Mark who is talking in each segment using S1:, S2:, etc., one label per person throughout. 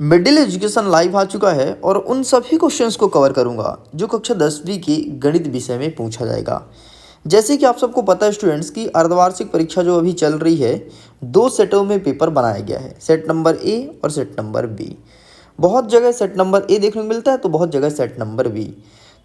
S1: Middle education live आ चुका है और उन सभी क्वेश्चंस को कवर करूंगा जो कक्षा 10वीं की गणित विषय में पूछा जाएगा। जैसे कि आप सबको पता है स्टूडेंट्स की अर्धवार्षिक परीक्षा जो अभी चल रही है, दो सेटों में पेपर बनाया गया है, सेट नंबर ए और सेट नंबर बी। बहुत जगह सेट नंबर ए देखने को मिलता है तो बहुत जगह सेट नंबर बी।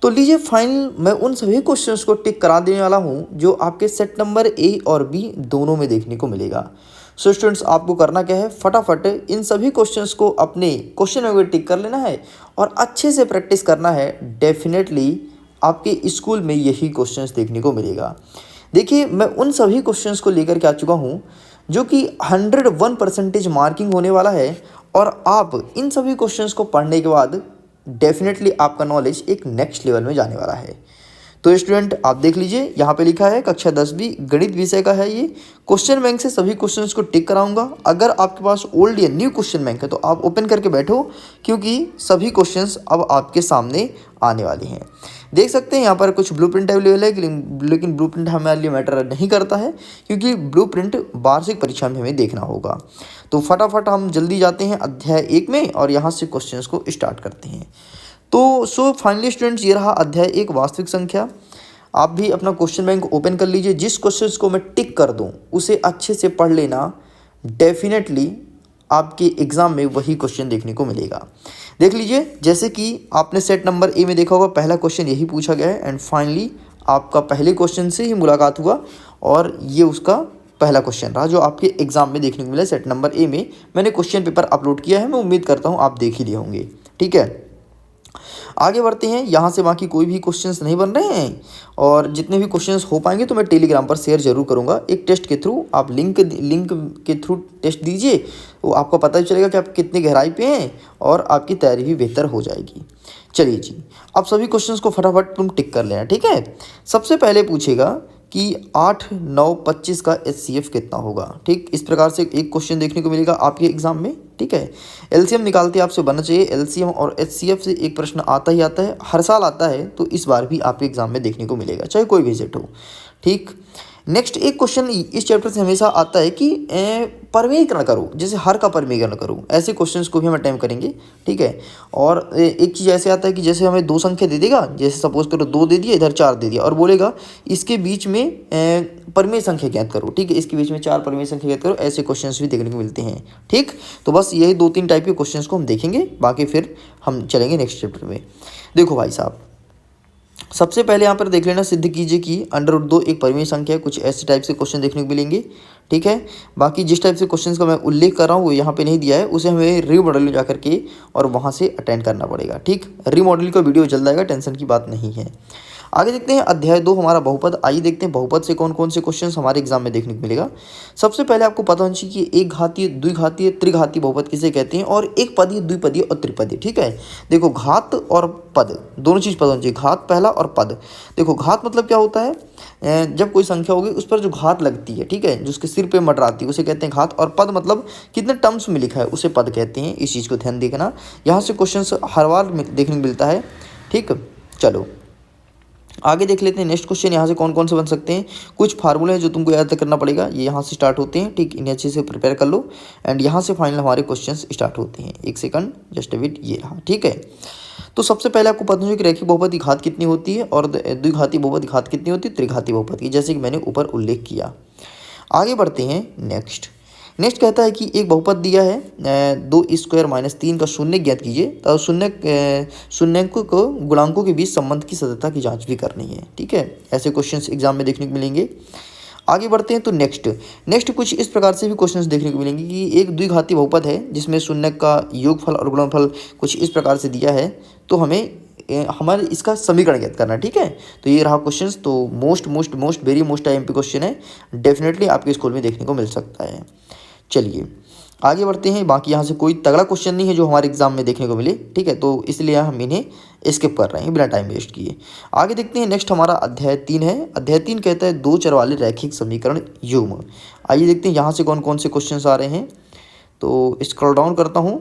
S1: तो लीजिए फाइनल मैं उन सभी क्वेश्चंस को टिक करा देने वाला हूँ जो आपके सेट नंबर ए और बी दोनों में देखने को मिलेगा। सो स्टूडेंट्स आपको करना क्या है, फटाफट इन सभी क्वेश्चंस को अपने क्वेश्चन में टिक कर लेना है और अच्छे से प्रैक्टिस करना है। डेफिनेटली आपके स्कूल में यही क्वेश्चंस देखने को मिलेगा। देखिए मैं उन सभी क्वेश्चंस को लेकर के आ चुका हूँ जो कि 101% मार्किंग होने वाला है और आप इन सभी क्वेश्चंस को पढ़ने के बाद डेफिनेटली आपका नॉलेज एक नेक्स्ट लेवल में जाने वाला है। तो स्टूडेंट आप देख लीजिए, यहाँ पे लिखा है कक्षा 10वीं गणित विषय का है ये। क्वेश्चन बैंक से सभी क्वेश्चंस को टिक कराऊंगा। अगर आपके पास ओल्ड या न्यू क्वेश्चन बैंक है तो आप ओपन करके बैठो, क्योंकि सभी क्वेश्चंस अब आपके सामने आने वाले हैं। देख सकते हैं यहाँ पर कुछ ब्लूप्रिंट अवेलेबल है, लेकिन ब्लूप्रिंट हमारे लिए मैटर नहीं करता है क्योंकि ब्लूप्रिंट वार्षिक परीक्षा में हमें देखना होगा। तो फटाफट हम जल्दी जाते हैं अध्याय 1 में और यहाँ से क्वेश्चंस को स्टार्ट करते हैं। तो सो फाइनली स्टूडेंट्स ये रहा अध्याय 1 वास्तविक संख्या। आप भी अपना क्वेश्चन बैंक ओपन कर लीजिए। जिस क्वेश्चंस को मैं टिक कर दूं उसे अच्छे से पढ़ लेना। डेफिनेटली आपके एग्जाम में वही क्वेश्चन देखने को मिलेगा। देख लीजिए, जैसे कि आपने सेट नंबर ए में देखा होगा, पहला क्वेश्चन यही पूछा गया है एंड फाइनली आपका पहले क्वेश्चन से ही मुलाकात हुआ और ये उसका पहला क्वेश्चन रहा जो आपके एग्जाम में देखने को मिला। सेट नंबर ए में मैंने क्वेश्चन पेपर अपलोड किया है, मैं उम्मीद करता हूँ आप देख ही लिए होंगे। ठीक है, आगे बढ़ते हैं। यहाँ से बाकी कोई भी क्वेश्चंस नहीं बन रहे हैं और जितने भी क्वेश्चंस हो पाएंगे तो मैं टेलीग्राम पर शेयर जरूर करूँगा एक टेस्ट के थ्रू। आप लिंक के थ्रू टेस्ट दीजिए, तो आपको पता ही चलेगा कि आप कितनी गहराई पे हैं और आपकी तैयारी भी बेहतर हो जाएगी। चलिए जी, अब सभी क्वेश्चंस को फटाफट तुम टिक कर लेना। ठीक है, सबसे पहले पूछेगा कि 8, 9, 25 का HCF कितना होगा। ठीक, इस प्रकार से एक क्वेश्चन देखने को मिलेगा आपके एग्जाम में। ठीक है, एलसीएम निकालते आपसे बनना चाहिए। एलसीएम और HCF से एक प्रश्न आता ही आता है, हर साल आता है, तो इस बार भी आपके एग्जाम में देखने को मिलेगा, चाहे कोई भी सेट हो। ठीक, नेक्स्ट एक क्वेश्चन इस चैप्टर से हमेशा आता है कि परमेयकरण करो, जैसे हर का परमेयकरण करो। ऐसे क्वेश्चंस को भी हम अटेम्प्ट करेंगे। ठीक है, और एक चीज़ ऐसे आता है कि जैसे हमें दो संख्या दे देगा, जैसे सपोज करो 2 दे दिया, इधर 4 दे दिया और बोलेगा इसके बीच में परमेय संख्या ज्ञात करो। ठीक है, इसके बीच में 4 परमेय संख्या ज्ञात करो। ऐसे क्वेश्चंस भी देखने को मिलते हैं। ठीक, तो बस यही 2-3 टाइप के क्वेश्चंस को हम देखेंगे, बाकी फिर हम चलेंगे नेक्स्ट चैप्टर में। देखो भाई साहब, सबसे पहले यहाँ पर देख लेना, सिद्ध कीजिए कि √2 एक परिमेय संख्या है। कुछ ऐसे टाइप से क्वेश्चन देखने को मिलेंगे। ठीक है, बाकी जिस टाइप से क्वेश्चंस का मैं उल्लेख कर रहा हूँ वो यहाँ पे नहीं दिया है, उसे हमें रीमॉडल में जाकर के और वहाँ से अटेंड करना पड़ेगा। ठीक, रीमॉडल का वीडियो जल्द आएगा, टेंशन की बात नहीं है। आगे देखते हैं अध्याय 2 हमारा बहुपद। आइए देखते हैं बहुपद से कौन कौन से क्वेश्चंस हमारे एग्जाम में देखने को मिलेगा। सबसे पहले आपको पता होना चाहिए कि एक घातीय, द्विघातीय, त्रिघातीय बहुपद किसे कहते हैं और एक पदीय, द्विपदीय और त्रिपदीय। ठीक है, देखो घात और पद दोनों चीज़ पता होनी चाहिए, घात पहला और पद। देखो घात मतलब क्या होता है, जब कोई संख्या होगी उस पर जो घात लगती है, ठीक है, जो उसके सिर पे मंडराती है, उसे कहते हैं घात। और पद मतलब कितने टर्म्स में लिखा है उसे पद कहते हैं। इस चीज़ को ध्यान देखना, यहाँ से क्वेश्चन हर बार देखने को मिलता है। ठीक, चलो आगे देख लेते हैं नेक्स्ट क्वेश्चन। यहाँ से कौन कौन से बन सकते हैं, कुछ फार्मूले हैं जो तुमको याद करना पड़ेगा, ये यहाँ से स्टार्ट होते हैं। ठीक, इन्हें अच्छे से प्रिपेयर कर लो एंड यहाँ से फाइनल हमारे क्वेश्चंस स्टार्ट होते हैं। एक सेकंड, जस्ट अ वेट, ये रहा। ठीक है, तो सबसे पहले आपको पता होगा कि रैखिक बहुपद की घात कितनी होती है और द्विघाती बहुपद की घात कितनी होती है, त्रिघाती बहुपद की, जैसे कि मैंने ऊपर उल्लेख किया। आगे बढ़ते हैं नेक्स्ट कहता है कि एक बहुपद दिया है 2² - 3 का शून्य ज्ञात कीजिए, तो शून्यंकों को गुणांकों के बीच संबंध की सत्यता की जांच भी करनी है। ठीक है, ऐसे क्वेश्चंस एग्जाम में देखने को मिलेंगे। आगे बढ़ते हैं तो नेक्स्ट कुछ इस प्रकार से भी क्वेश्चंस देखने को मिलेंगे कि एक द्विघाती बहुपद है जिसमें शून्य का योगफल और गुणनफल कुछ इस प्रकार से दिया है, तो हमें हमारे इसका समीकरण ज्ञात करना है। ठीक है, तो ये रहा क्वेश्चंस। तो most very most IMP question है, डेफिनेटली आपके स्कूल में देखने को मिल सकता है। चलिए आगे बढ़ते हैं। बाकी यहाँ से कोई तगड़ा क्वेश्चन नहीं है जो हमारे एग्जाम में देखने को मिले। ठीक है, तो इसलिए हम इन्हें स्किप कर रहे हैं बिना टाइम वेस्ट किए। आगे देखते हैं नेक्स्ट हमारा अध्याय 3 है। अध्याय 3 कहता है 2 चर वाले रैखिक समीकरण युग्म। आइए देखते हैं यहाँ से कौन कौन से क्वेश्चन आ रहे हैं। तो स्क्रॉल डाउन करता हूँ।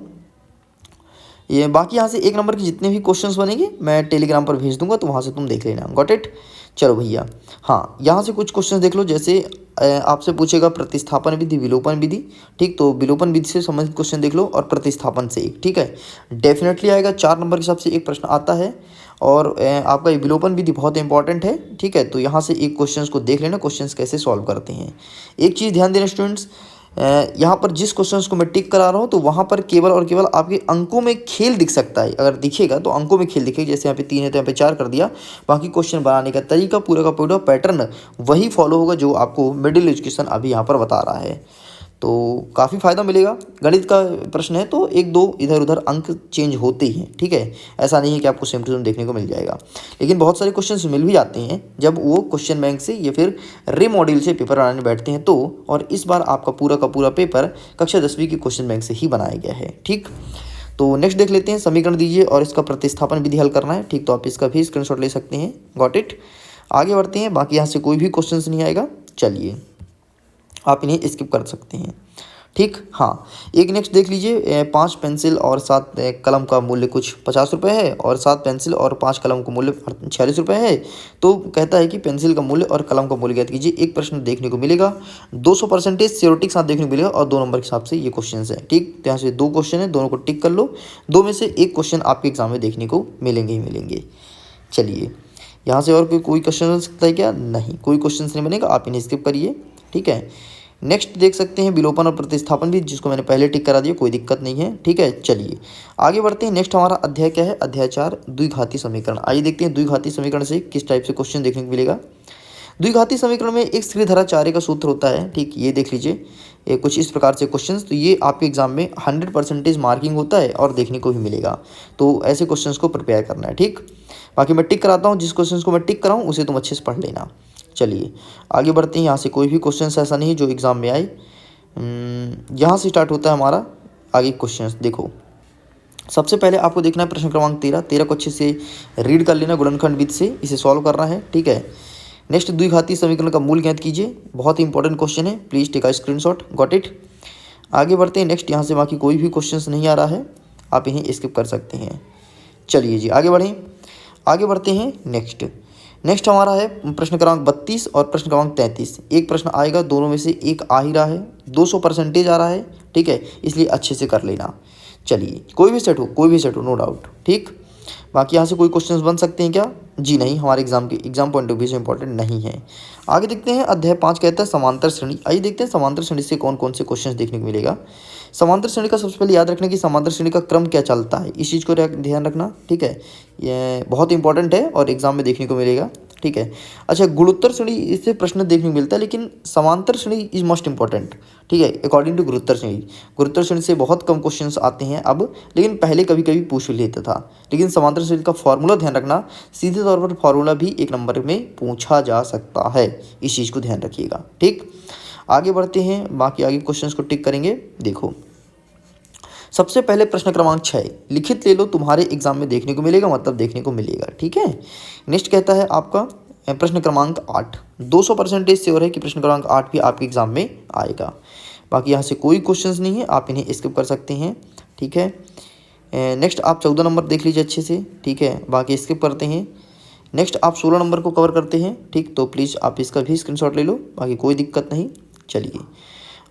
S1: ये बाकी यहाँ से 1 नंबर के जितने भी क्वेश्चंस बनेंगे मैं टेलीग्राम पर भेज दूंगा, तो वहाँ से तुम देख लेना। Got it. चलो भैया, हाँ यहाँ से कुछ क्वेश्चंस देख लो। जैसे आपसे पूछेगा प्रतिस्थापन विधि, विलोपन विधि, ठीक, तो विलोपन विधि से संबंधित क्वेश्चन देख लो और प्रतिस्थापन से एक, ठीक है, डेफिनेटली आएगा। 4 नंबर के हिसाब से एक प्रश्न आता है और आपका ये विलोपन विधि बहुत इंपॉर्टेंट है, ठीक है। तो यहाँ से एक क्वेश्चंस को देख लेना, क्वेश्चंस कैसे सॉल्व करते हैं। एक चीज़ ध्यान देना स्टूडेंट्स, यहाँ पर जिस क्वेश्चंस को मैं टिक करा रहा हूँ तो वहाँ पर केवल और केवल आपके अंकों में खेल दिख सकता है। अगर दिखेगा तो अंकों में खेल दिखेगा, जैसे यहाँ पे 3 है तो यहाँ पे 4 कर दिया। बाकी क्वेश्चन बनाने का तरीका पूरा का पूरा पैटर्न वही फॉलो होगा जो आपको मिडिल एजुकेशन अभी यहाँ पर बता रहा है। तो काफ़ी फ़ायदा मिलेगा। गणित का प्रश्न है तो 1-2 इधर उधर अंक चेंज होते ही हैं, ठीक है। ऐसा नहीं है कि आपको सेम टू सेम देखने को मिल जाएगा, लेकिन बहुत सारे क्वेश्चंस मिल भी जाते हैं जब वो क्वेश्चन बैंक से या फिर रे मॉड्यूल से पेपर बनाने बैठते हैं तो। और इस बार आपका पूरा का पूरा पेपर कक्षा 10वीं के क्वेश्चन बैंक से ही बनाया गया है, ठीक। तो नेक्स्ट देख लेते हैं, समीकरण दीजिए और इसका प्रतिस्थापन विधि हल करना है, ठीक। तो आप इसका भी स्क्रीनशॉट ले सकते हैं। Got it. आगे बढ़ते हैं, बाकी यहाँ से कोई भी क्वेश्चन नहीं आएगा, चलिए आप इन्हें स्किप कर सकते हैं, ठीक। हाँ, एक नेक्स्ट देख लीजिए, 5 पेंसिल और 7 कलम का मूल्य कुछ 50 रुपये है और 7 पेंसिल और 5 कलम का मूल्य 46 रुपये है। तो कहता है कि पेंसिल का मूल्य और कलम का मूल्य ज्ञात कीजिए। एक प्रश्न देखने को मिलेगा, 200% सियोरिटी के साथ देखने को मिलेगा और 2 नंबर के हिसाब से ये क्वेश्चन है, ठीक। तो यहाँ से 2 क्वेश्चन है, दोनों को टिक कर लो। 2 में से 1 क्वेश्चन आपके एग्जाम में देखने को मिलेंगे ही मिलेंगे। चलिए यहाँ से और कोई क्वेश्चन बन सकता है क्या? नहीं, कोई क्वेश्चन नहीं बनेगा, आप इन्हें स्किप करिए, ठीक है। नेक्स्ट देख सकते हैं विलोपन और प्रतिस्थापन भी, जिसको मैंने पहले टिक करा दिया, कोई दिक्कत नहीं है, ठीक है। चलिए आगे बढ़ते हैं। नेक्स्ट हमारा अध्याय क्या है? अध्याय 4 द्विघाती समीकरण। आइए देखते हैं द्विघाती समीकरण से किस टाइप से क्वेश्चन देखने को मिलेगा। द्विघाती समीकरण में एक श्रीधराचार्य का सूत्र होता है, ठीक। ये देख लीजिए, ये कुछ इस प्रकार से क्वेश्चंस, तो ये आपके एग्जाम में 100% मार्किंग होता है और देखने को भी मिलेगा। तो ऐसे क्वेश्चंस को प्रिपेयर करना है, ठीक। बाकी मैं टिक कराता हूँ, जिस क्वेश्चंस को मैं टिक कराऊँ उसे तुम अच्छे से पढ़ लेना। चलिए आगे बढ़ते हैं। यहाँ से कोई भी क्वेश्चन ऐसा नहीं है जो एग्ज़ाम में आए। यहाँ से स्टार्ट होता है हमारा आगे क्वेश्चंस। देखो सबसे पहले आपको देखना है प्रश्न क्रमांक 13 को अच्छे से रीड कर लेना, गुणनखंड विधि से इसे सॉल्व करना है, ठीक है। नेक्स्ट द्विघाती समीकरण का मूल ज्ञात कीजिए, बहुत ही इंपॉर्टेंट क्वेश्चन है, please take a screenshot. Got it. आगे बढ़ते हैं। नेक्स्ट यहाँ से बाकी कोई भी क्वेश्चन नहीं आ रहा है, आप इन्हें स्किप कर सकते हैं। चलिए जी आगे बढ़ें, आगे बढ़ते हैं। नेक्स्ट हमारा है प्रश्न क्रमांक 32 और प्रश्न क्रमांक 33। एक प्रश्न आएगा, दोनों में से एक आ ही रहा है, 200% आ रहा है, ठीक है, इसलिए अच्छे से कर लेना। चलिए कोई भी सेट हो, नो डाउट, ठीक। बाकी यहाँ से कोई क्वेश्चंस बन सकते हैं क्या? जी नहीं, हमारे एग्जाम पॉइंट ऑफ व्यू से इंपॉर्टेंट नहीं है। आगे देखते हैं, अध्याय 5 कहता है समांतर श्रेणी। आइए देखते हैं समांतर श्रेणी से कौन कौन से क्वेश्चंस देखने को मिलेगा। समांतर श्रेणी का सबसे पहले याद रखना कि समांतर श्रेणी का क्रम क्या चलता है, इस चीज़ को ध्यान रखना, ठीक है। ये बहुत इंपॉर्टेंट है और एग्जाम में देखने को मिलेगा, ठीक है। अच्छा, गुणोत्तर श्रेणी इससे प्रश्न देखने को मिलता है, लेकिन समांतर श्रेणी इज मोस्ट इंपॉर्टेंट, ठीक है, अकॉर्डिंग टू गुणोत्तर श्रेणी। गुणोत्तर श्रेणी से बहुत कम क्वेश्चंस आते हैं अब, लेकिन पहले कभी कभी पूछ लेता था। लेकिन समांतर श्रेणी का फॉर्मूला ध्यान रखना, सीधे तौर पर फॉर्मूला भी 1 नंबर में पूछा जा सकता है, इस चीज़ को ध्यान रखिएगा, ठीक। आगे बढ़ते हैं, बाकी आगे क्वेश्चंस को टिक करेंगे। देखो सबसे पहले प्रश्न क्रमांक 6 लिखित ले लो, तुम्हारे एग्जाम में देखने को मिलेगा, मतलब देखने को मिलेगा, ठीक है। नेक्स्ट कहता है आपका प्रश्न क्रमांक 8, 200% श्योर है कि प्रश्न क्रमांक 8 भी आपके एग्जाम में आएगा। बाकी यहाँ से कोई क्वेश्चंस नहीं है, आप इन्हें स्किप कर सकते हैं, ठीक है। नेक्स्ट आप 14 नंबर देख लीजिए अच्छे से, ठीक है, बाकी स्किप करते हैं। नेक्स्ट आप 16 नंबर को कवर करते हैं, ठीक, तो प्लीज़ आप इसका भी स्क्रीनशॉट ले लो, बाकी कोई दिक्कत नहीं। चलिए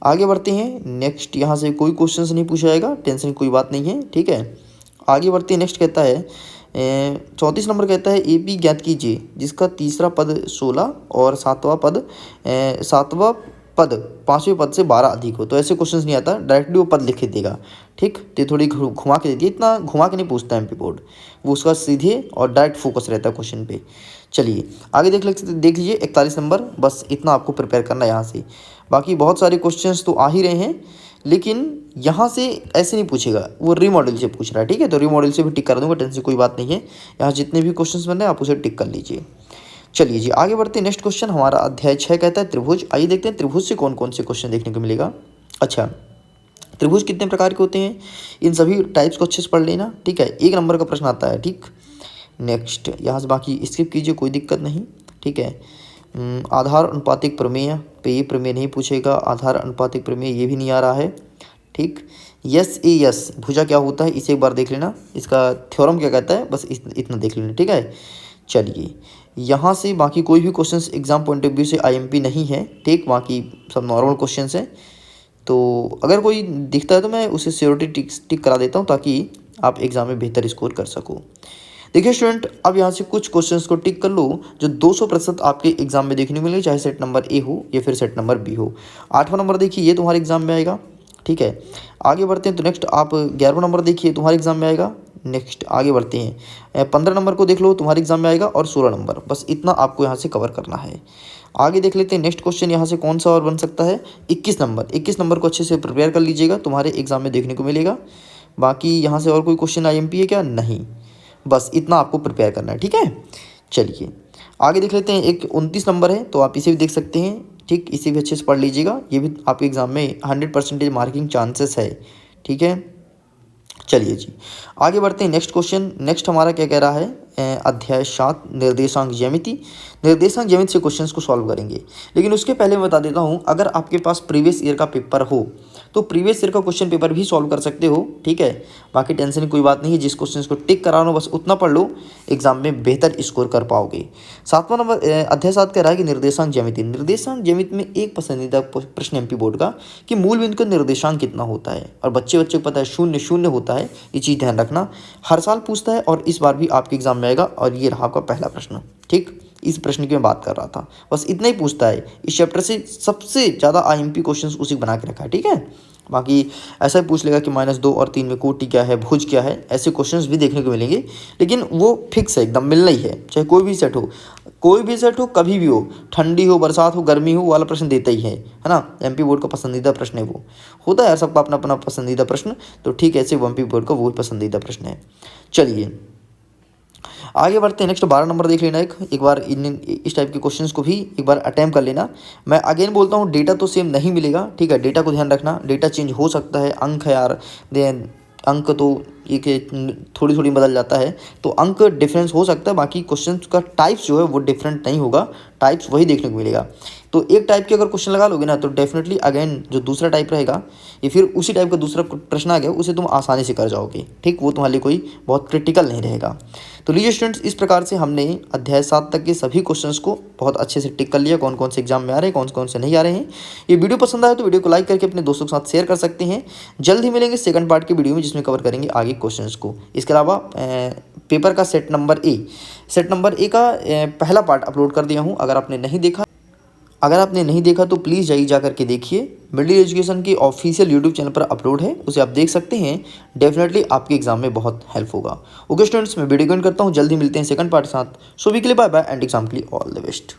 S1: आगे बढ़ते हैं। नेक्स्ट यहाँ से कोई क्वेश्चंस नहीं पूछा जाएगा, टेंशन कोई बात नहीं है, ठीक है। आगे बढ़ते हैं। नेक्स्ट कहता है 34 नंबर कहता है AP ज्ञात कीजिए जिसका तीसरा पद 16 और सातवां पद 5वें पद से 12 अधिक हो। तो ऐसे क्वेश्चंस नहीं आता, डायरेक्टली वो पद लिख के देगा, ठीक। तो थोड़ी घुमा के देती है, इतना घुमा के नहीं पूछता MP बोर्ड, वो उसका सीधे और डायरेक्ट फोकस रहता है क्वेश्चन पे। चलिए आगे देख लीजिए 41 नंबर, बस इतना आपको प्रिपेयर करना है यहाँ से। बाकी बहुत सारे क्वेश्चंस तो आ ही रहे हैं, लेकिन यहाँ से ऐसे नहीं पूछेगा, वो रीमॉडल से पूछ रहा है, ठीक है। तो रीमॉडल से भी टिक कर दूंगा, टेंशन कोई बात नहीं है। यहाँ जितने भी क्वेश्चंस बन रहे हैं आप उसे टिक कर लीजिए। चलिए जी आगे बढ़ते हैं। नेक्स्ट क्वेश्चन हमारा अध्याय 6 कहता है त्रिभुज। आइए देखते हैं त्रिभुज से कौन कौन से क्वेश्चन देखने को मिलेगा। अच्छा, त्रिभुज कितने प्रकार के होते हैं, इन सभी टाइप्स को अच्छे से पढ़ लेना, ठीक है। 1 नंबर का प्रश्न आता है, ठीक। नेक्स्ट यहाँ से बाकी स्किप कीजिए, कोई दिक्कत नहीं, ठीक है। आधार अनुपातिक प्रमेय पे ये प्रमेय नहीं पूछेगा, आधार अनुपातिक प्रमेय ये भी नहीं आ रहा है, ठीक। यस ए यस भुजा क्या होता है इसे एक बार देख लेना, इसका थ्योरम क्या कहता है, बस इतना देख लेना, ठीक है। चलिए यहाँ से बाकी कोई भी questions exam point of view से आईएमपी नहीं है, ठीक। बाकी सब नॉर्मल क्वेश्चंस हैं। तो अगर कोई दिखता है तो मैं उसे श्योरिटी टिक करा देता हूँ ताकि आप एग्ज़ाम में बेहतर स्कोर कर सको। देखिए स्टूडेंट, अब यहाँ से कुछ क्वेश्चंस को टिक कर लो जो 200% आपके एग्जाम में देखने को मिलेंगे, चाहे सेट नंबर ए हो या फिर सेट नंबर बी हो। 8वां नंबर देखिए ये तुम्हारे एग्जाम में आएगा, ठीक है। आगे बढ़ते हैं तो नेक्स्ट आप 11वां नंबर देखिए तुम्हारे एग्जाम में आएगा। नेक्स्ट आगे बढ़ते हैं 15 नंबर को देख लो तुम्हारे एग्जाम में आएगा, और 16 नंबर, बस इतना आपको यहाँ से कवर करना है। आगे देख लेते हैं नेक्स्ट क्वेश्चन यहाँ से कौन सा और बन सकता है। 21 नंबर को अच्छे से प्रिपेयर कर लीजिएगा, तुम्हारे एग्जाम में देखने को मिलेगा। बाकी यहाँ से और कोई क्वेश्चन आईएमपी है क्या, नहीं, बस इतना आपको प्रिपेयर करना है, ठीक है। चलिए आगे देख लेते हैं, एक 29 नंबर है तो आप इसे भी देख सकते हैं, ठीक। इसे भी अच्छे से पढ़ लीजिएगा, ये भी आपके एग्जाम में 100% मार्किंग चांसेस है, ठीक है। चलिए जी आगे बढ़ते हैं नेक्स्ट क्वेश्चन। नेक्स्ट हमारा क्या कह रहा है, अध्याय 7 निर्देशांक ज्यामिति। निर्देशांक ज्यामिति से क्वेश्चंस को सॉल्व करेंगे, लेकिन उसके पहले मैं बता देता हूँ, अगर आपके पास प्रीवियस ईयर का पेपर हो तो प्रीवियस ईयर का क्वेश्चन पेपर भी सॉल्व कर सकते हो, ठीक है। बाकी टेंशन की कोई बात नहीं है, जिस क्वेश्चन को टिक करा लो बस उतना पढ़ लो, एग्जाम में बेहतर स्कोर कर पाओगे। 7वां नंबर अध्याय 7 कह रहा है कि निर्देशांक ज्यामिति। निर्देशांक ज्यामिति में एक पसंदीदा प्रश्न एमपी बोर्ड का कि मूल बिंदु का निर्देशांक कितना होता है, और बच्चे को पता है 0 होता है, ये चीज़ ध्यान रखना। हर साल पूछता है और इस बार भी आपके एग्जाम में आएगा, और ये रहा आपका पहला प्रश्न, ठीक। इस प्रश्न की मैं बात कर रहा था, बस इतना ही पूछता है। इस चैप्टर से सबसे ज़्यादा आईएमपी क्वेश्चंस उसी बना के रखा है, ठीक है। बाकी ऐसा ही पूछ लेगा कि -2 और 3 में कोटि क्या है, भुज क्या है, ऐसे क्वेश्चंस भी देखने को मिलेंगे, लेकिन वो फिक्स है, एकदम मिलना ही है, चाहे कोई भी सेट हो, कभी भी हो, ठंडी हो, बरसात हो, गर्मी हो, वाला प्रश्न देता ही है ना। एमपी बोर्ड का पसंदीदा प्रश्न है, वो होता है सबका अपना अपना पसंदीदा प्रश्न, तो ठीक है, ऐसे एमपी बोर्ड का वो पसंदीदा प्रश्न है। चलिए आगे बढ़ते हैं, नेक्स्ट 12 नंबर देख लेना। एक बार इस टाइप के क्वेश्चंस को भी एक बार अटैम्प्ट कर लेना। मैं अगेन बोलता हूँ, डेटा तो सेम नहीं मिलेगा, ठीक है। डेटा को ध्यान रखना, डेटा चेंज हो सकता है, अंक है यार, अंक तो ये थोड़ी थोड़ी बदल जाता है, तो अंक डिफरेंस हो सकता है, बाकी क्वेश्चन का टाइप्स जो है वो डिफरेंट नहीं होगा, टाइप्स वही देखने को मिलेगा। तो एक टाइप के अगर क्वेश्चन लगा लोगे ना तो डेफिनेटली अगेन जो दूसरा टाइप रहेगा या फिर उसी टाइप का दूसरा प्रश्न आ गया उसे तुम आसानी से कर जाओगे, ठीक। वो तुम्हारे लिए कोई बहुत क्रिटिकल नहीं रहेगा। तो लीजिए स्टूडेंट्स, इस प्रकार से हमने अध्याय 7 तक के सभी क्वेश्चंस को बहुत अच्छे से टिक कर लिया, कौन कौन से एग्जाम में आ रहे हैं, कौन कौन से नहीं आ रहे हैं। ये वीडियो पसंद आया तो वीडियो को लाइक करके अपने दोस्तों के साथ शेयर कर सकते हैं। जल्द ही मिलेंगे सेकंड पार्ट के वीडियो में, जिसमें कवर करेंगे आगे क्वेश्चंस को। इसके अलावा पेपर का सेट नंबर ए का पहला पार्ट अपलोड कर दिया हूँ, अगर आपने नहीं देखा तो प्लीज़ जा करके देखिए। मिडिल एजुकेशन की ऑफिशियल यूट्यूब चैनल पर अपलोड है, उसे आप देख सकते हैं, डेफिनेटली आपके एग्जाम में बहुत हेल्प होगा। ओके स्टूडेंट्स, मैं वीडियो एंड करता हूँ, जल्दी मिलते हैं सेकंड पार्ट के साथ। सो वी के लिए बाय बाय एंड एग्जाम के लिए ऑल द बेस्ट।